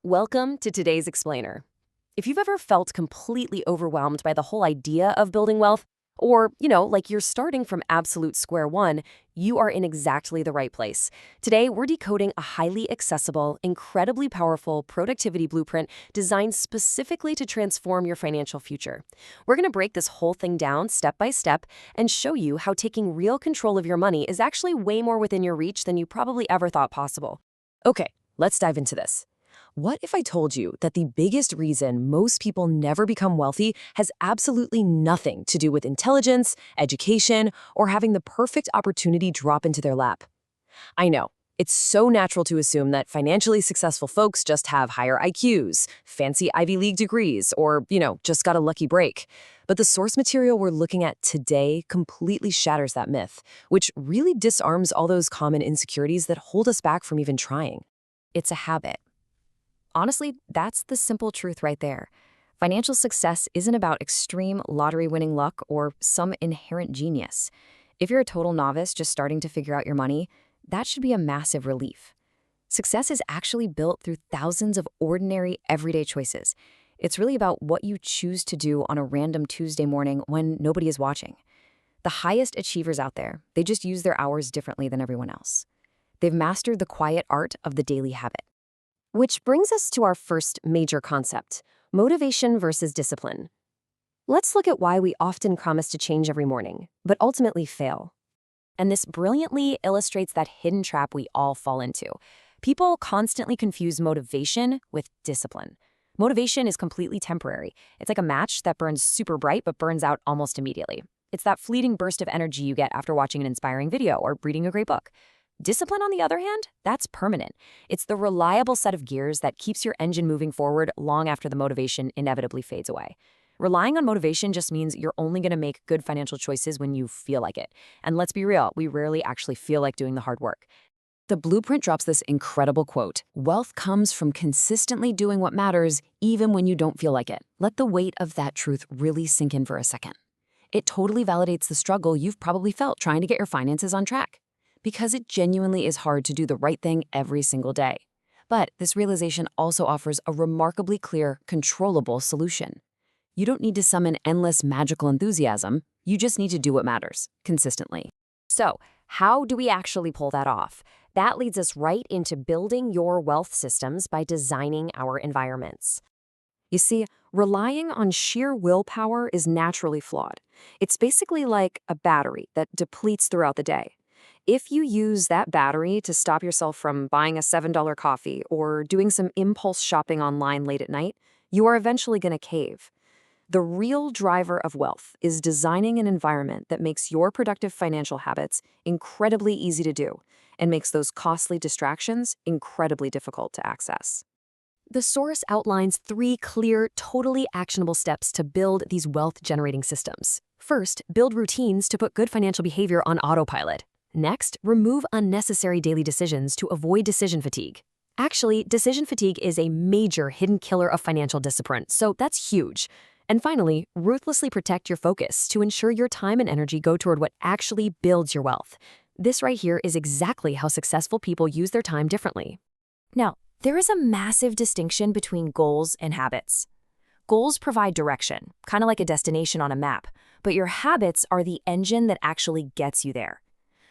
Welcome to today's explainer. If you've ever felt completely overwhelmed by the whole idea of building wealth, or, like you're starting from absolute square one, you are in exactly the right place. Today, we're decoding a highly accessible, incredibly powerful productivity blueprint designed specifically to transform your financial future. We're going to break this whole thing down step by step and show you how taking real control of your money is actually way more within your reach than you probably ever thought possible. Okay, let's dive into this. What if I told you that the biggest reason most people never become wealthy has absolutely nothing to do with intelligence, education, or having the perfect opportunity drop into their lap? I know, it's so natural to assume that financially successful folks just have higher IQs, fancy Ivy League degrees, or, just got a lucky break. But the source material we're looking at today completely shatters that myth, which really disarms all those common insecurities that hold us back from even trying. It's a habit. Honestly, that's the simple truth right there. Financial success isn't about extreme lottery-winning luck or some inherent genius. If you're a total novice just starting to figure out your money, that should be a massive relief. Success is actually built through thousands of ordinary, everyday choices. It's really about what you choose to do on a random Tuesday morning when nobody is watching. The highest achievers out there, they just use their hours differently than everyone else. They've mastered the quiet art of the daily habit. Which brings us to our first major concept, motivation versus discipline. Let's look at why we often promise to change every morning, but ultimately fail. And this brilliantly illustrates that hidden trap we all fall into. People constantly confuse motivation with discipline. Motivation is completely temporary. It's like a match that burns super bright but burns out almost immediately. It's that fleeting burst of energy you get after watching an inspiring video or reading a great book. Discipline, on the other hand, that's permanent. It's the reliable set of gears that keeps your engine moving forward long after the motivation inevitably fades away. Relying on motivation just means you're only going to make good financial choices when you feel like it. And let's be real, we rarely actually feel like doing the hard work. The blueprint drops this incredible quote: "Wealth comes from consistently doing what matters, even when you don't feel like it." Let the weight of that truth really sink in for a second. It totally validates the struggle you've probably felt trying to get your finances on track, because it genuinely is hard to do the right thing every single day. But this realization also offers a remarkably clear, controllable solution. You don't need to summon endless magical enthusiasm. You just need to do what matters, consistently. So, how do we actually pull that off? That leads us right into building your wealth systems by designing our environments. You see, relying on sheer willpower is naturally flawed. It's basically like a battery that depletes throughout the day. If you use that battery to stop yourself from buying a $7 coffee or doing some impulse shopping online late at night, you are eventually going to cave. The real driver of wealth is designing an environment that makes your productive financial habits incredibly easy to do and makes those costly distractions incredibly difficult to access. The source outlines 3 clear, totally actionable steps to build these wealth-generating systems. First, build routines to put good financial behavior on autopilot. Next, remove unnecessary daily decisions to avoid decision fatigue. Actually, decision fatigue is a major hidden killer of financial discipline, so that's huge. And finally, ruthlessly protect your focus to ensure your time and energy go toward what actually builds your wealth. This right here is exactly how successful people use their time differently. Now, there is a massive distinction between goals and habits. Goals provide direction, kind of like a destination on a map, but your habits are the engine that actually gets you there.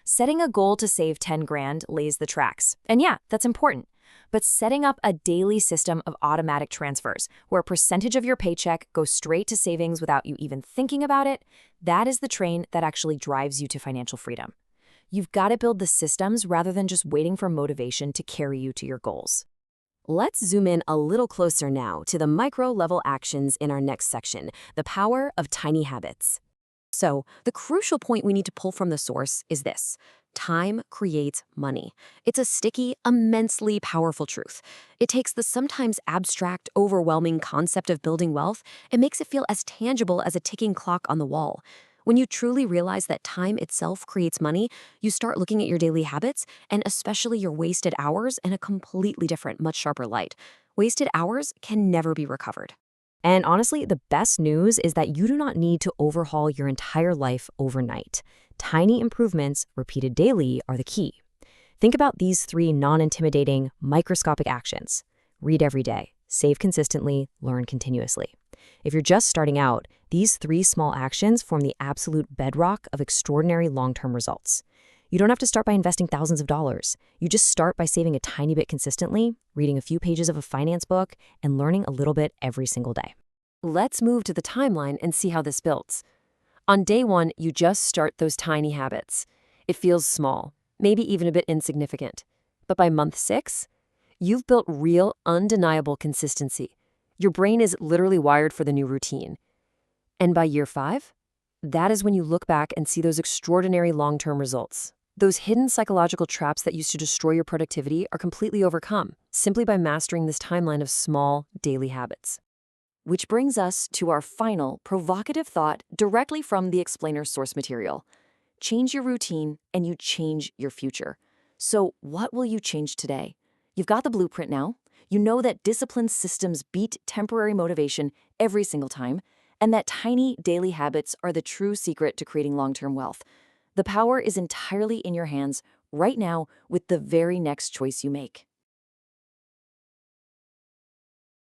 Setting a goal to save 10 grand lays the tracks. And yeah, that's important. But setting up a daily system of automatic transfers, where a percentage of your paycheck goes straight to savings without you even thinking about it, that is the train that actually drives you to financial freedom. You've got to build the systems rather than just waiting for motivation to carry you to your goals. Let's zoom in a little closer now to the micro-level actions in our next section, the power of tiny habits. So, the crucial point we need to pull from the source is this: time creates money. It's a sticky, immensely powerful truth. It takes the sometimes abstract, overwhelming concept of building wealth and makes it feel as tangible as a ticking clock on the wall. When you truly realize that time itself creates money, you start looking at your daily habits, and especially your wasted hours, in a completely different, much sharper light. Wasted hours can never be recovered. And honestly, the best news is that you do not need to overhaul your entire life overnight. Tiny improvements, repeated daily, are the key. Think about these 3 non-intimidating, microscopic actions. Read every day, save consistently, learn continuously. If you're just starting out, these 3 small actions form the absolute bedrock of extraordinary long-term results. You don't have to start by investing thousands of dollars. You just start by saving a tiny bit consistently, reading a few pages of a finance book, and learning a little bit every single day. Let's move to the timeline and see how this builds. On day 1, you just start those tiny habits. It feels small, maybe even a bit insignificant. But by month 6, you've built real, undeniable consistency. Your brain is literally wired for the new routine. And by year 5, that is when you look back and see those extraordinary long-term results. Those hidden psychological traps that used to destroy your productivity are completely overcome, simply by mastering this timeline of small, daily habits. Which brings us to our final, provocative thought directly from the explainer's source material. Change your routine, and you change your future. So what will you change today? You've got the blueprint now. You know that disciplined systems beat temporary motivation every single time, and that tiny daily habits are the true secret to creating long-term wealth. The power is entirely in your hands right now with the very next choice you make.